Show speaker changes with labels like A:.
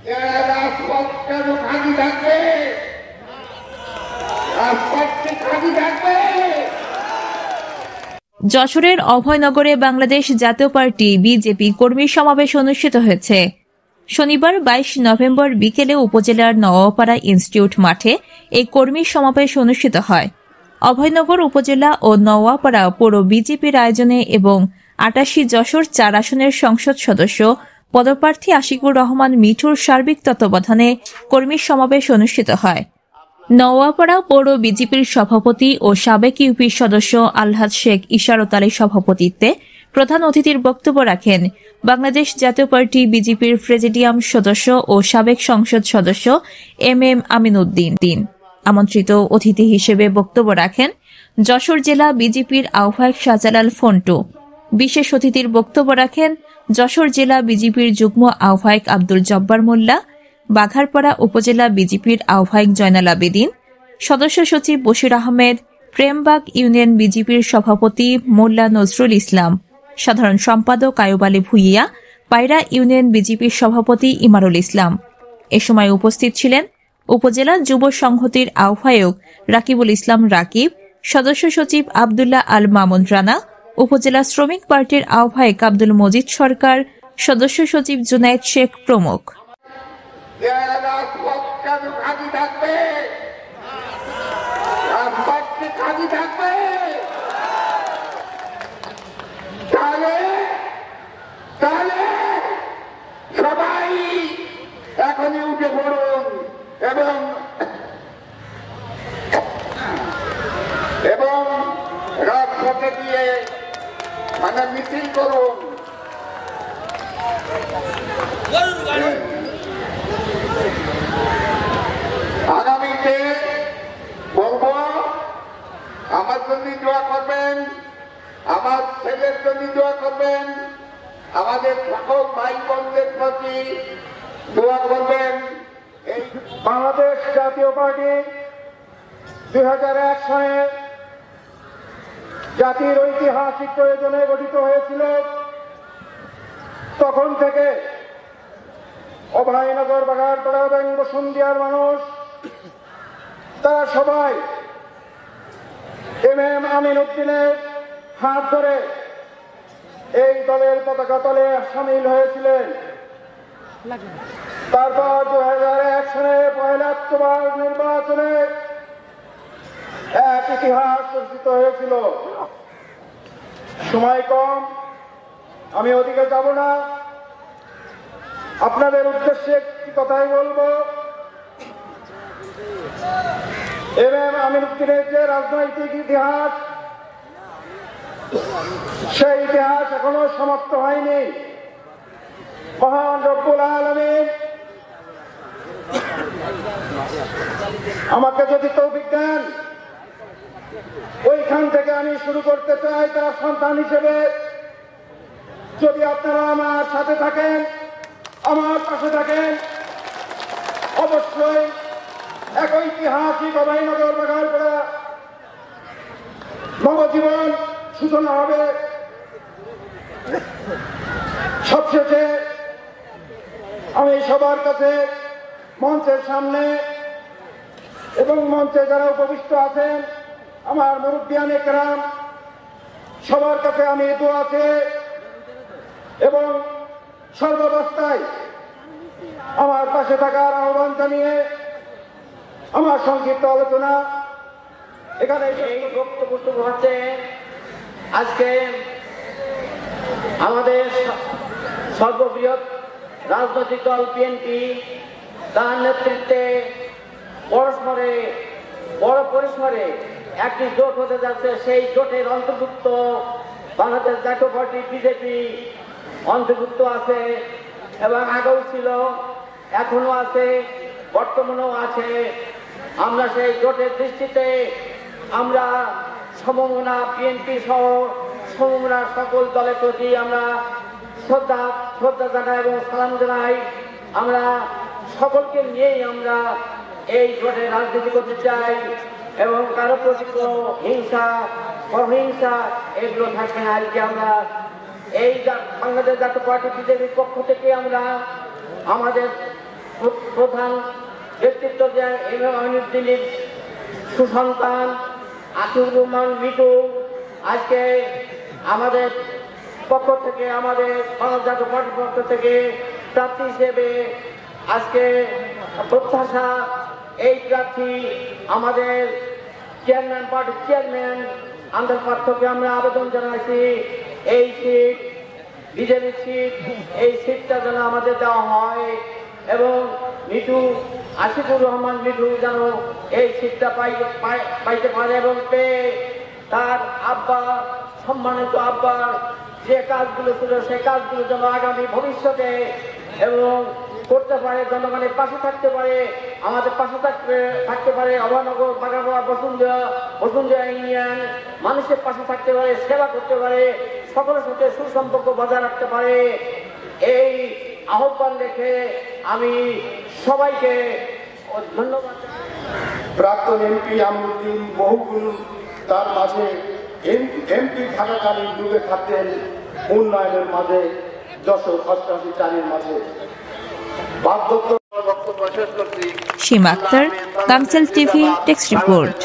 A: রাজপথ কেন খালি থাকবে? রাজপথ কি খালি থাকবে?
B: যশোরের অভয়নগরে বাংলাদেশ জাতীয় পার্টি বিজেপি কর্মী সমাবেশ অনুষ্ঠিত হয়েছে। শনিবার ২২ নভেম্বর বিকেলে উপজেলার নওয়াপাড়া ইনস্টিটিউট মাঠে এই কর্মী সমাবেশ অনুষ্ঠিত হয়। অভয়নগর উপজেলা ও নওয়াপাড়া পৌর বিজেপির আয়োজনে এবং ৮৮ যশোর ৪ আসনের সংসদ সদস্য পদপ্রার্থী আশিকুর রহমান মিঠুর সার্বিক তত্ত্বাবধানে কর্মী সমাবেশ অনুষ্ঠিত হয়। নওয়াপাড়া পৌর বিজেপির সভাপতি ও সাবেক ইউপি সদস্য আলহাজ শেখ ইশারত আলীর সভাপতিত্বে প্রধান অতিথির বক্তব্য রাখেন বাংলাদেশ জাতীয় পার্টি বিজেপির প্রেসিডিয়াম সদস্য ও সাবেক সংসদ সদস্য এম আমিনউদ্দিন। আমন্ত্রিত অতিথি হিসেবে বক্তব্য রাখেন যশোর জেলা বিজেপির আহ্বায়ক শাহজালাল ফন্টু। বিশেষ অতিথির বক্তব্য রাখেন যশোর জেলা বিজেপির যুগ্ম আহ্বায়ক আব্দুল জব্বার মোল্লা, বাঘারপাড়া উপজেলা বিজেপির আহ্বায়ক জয়নাল আবেদিন, সদস্য সচিব বশির আহমেদ, প্রেমবাগ ইউনিয়ন বিজেপির সভাপতি মোল্লা নজরুল ইসলাম, সাধারণ সম্পাদক আয়ুব আলী ভুইয়া, পায়রা ইউনিয়ন বিজেপির সভাপতি ইমারুল ইসলাম। এ সময় উপস্থিত ছিলেন উপজেলা যুব সংহতির আহ্বায়ক রাকিবুল ইসলাম রাকিব, সদস্য সচিব আবদুল্লাহ আল মামুন রানা, উপজেলা শ্রমিক পার্টির আহ্বায়ক আব্দুল মজিদ সরকার, সদস্য সচিব জুনায়েদ শেখ প্রমুখ।
A: রাজপথ কেন খালি থাকবে? রাজপথ কি খালি থাকবে? তাহলে সবাই এখনই উঠে পড়ুন এবং রাজপথে গিয়ে মিছিল করুন। আগামীতে বলবো আমার জন্য দোয়া করবেন, আমার ছেলের জন্য দোয়া করবেন, আমাদের সকল ভাই বোনদের প্রতি দোয়া করবেন। এই
C: বাংলাদেশ জাতীয় পার্টি ২০০১ সালে জাতির ঐতিহাসিক প্রয়োজনে গঠিত হয়েছিল। তখন থেকে অভয়নগর, বাঘারপাড়া এবং বসুন্ধিয়ার মানুষ তারা সবাই এম আমিনউদ্দিনের হাত ধরে এই দলের পতাকা তলে সামিল হয়েছিলেন। তারপর ২০০১ সালে ১ অক্টোবর নির্বাচনে এক ইতিহাস রচিত হয়েছিল। সময় কম, আমি ওদিকে যাব না, আপনাদের উদ্দেশ্যে একটি কথাই বলবো। এম আমিনউদ্দিনের যে রাজনৈতিক ইতিহাস, সেই ইতিহাস এখনো সমাপ্ত হয়নি। মহান রব্বুল আলামিন আমাকে যদি তৌফিক দেন, ওইখান থেকে আমি শুরু করতে চাই তার সন্তান হিসেবে। যদি আপনারা আমার সাথে থাকেন, আমার পাশে থাকেন, অবশ্যই এক ঐতিহাসিক অভয়নগর বাঘারপাড়া নবজীবন সূচনা হবে। সবশেষে আমি সবার কাছে, মঞ্চের সামনে এবং মঞ্চে যারা উপবিষ্ট আছেন, আমার মুরব্বিয়ানে কেরাম, সবার কাছে আমি দোয়া আছে এবং সর্বাবস্থায় আমার পাশে থাকার আহ্বান জানিয়ে আমার সংক্ষিপ্ত আলোচনা এখানে
D: এই বক্তব্য হচ্ছে। আজকে আমাদের সর্ববৃহৎ রাজনৈতিক দল বিএনপি, তার নেতৃত্বে বড় পরিসরে একটি জোট হতে যাচ্ছে। সেই জোটের অন্তর্ভুক্ত বাংলাদেশ জাতীয় পার্টি বিজেপি অন্তর্ভুক্ত আছে এবং আগেও ছিল, এখনো আছে, বর্তমানেও আছে। আমরা সেই জোটের দৃষ্টিতে আমরা সমমনা বিএনপি সহ সমমনা সকল দলের প্রতি আমরা শ্রদ্ধা জানাই এবং সালাম জানাই। আমরা সকলকে নিয়েই আমরা এই জোটে রাজনীতি করতে চাই এবং কারো প্রতি কোনো হিংসা, অহিংসা এগুলো থাকবে না। আজকে আমরা এই বাংলাদেশ জাতীয় পার্টি বিজেপির পক্ষ থেকে আমরা আমাদের প্রধান ব্যক্তিত্ব ইমাম আমিনুদ্দিনের সুসন্তান আতিকুর রহমান মিটু আজকে আমাদের পক্ষ থেকে, আমাদের বাংলাদেশ জাতীয় পার্টির পক্ষ থেকে প্রার্থী হিসেবে আজকে প্রত্যাশা এই প্রার্থী আমাদের চেয়ারম্যান, পার্টির চেয়ারম্যান আন্দাজ পার্থকে আমরা আবেদন জানাইছি এই সিট, বিজেপি সিট, এই সিটটা যেন আমাদের দেওয়া হয় এবং মিঠু আশিকুর রহমান মিঠু যেন এই সিটটা পাইতে পারে এবং পেয়ে তার আব্বা, সম্মানিত আব্বার যে কাজগুলো ছিল সেই কাজগুলো যেন আগামী ভবিষ্যতে এবং করতে পারে, জনগণের পাশে থাকতে পারে, আমাদের পাশে থাকতে পারে, অভানগর, বাগারপাড়া, বসুন্ধরা ইউনিয়ন মানুষের পাশে থাকতে পারে, সেবা করতে পারে, সকলের সাথে সুসম্পর্ক বজায় রাখতে পারে। এই আহ্বান রেখে আমি সবাইকে ধন্যবাদ।
C: প্রাক্তন এমপি আমরুদ্দিন বহুগুণ তার মাঝে এমপি থাকাকালীন ডুবে থাকতেন উন্নয়নের মাঝে, যশোর 88 মাঝে।
B: সীমা আক্তার, কামচাল টিভি, টেক্সট রিপোর্ট।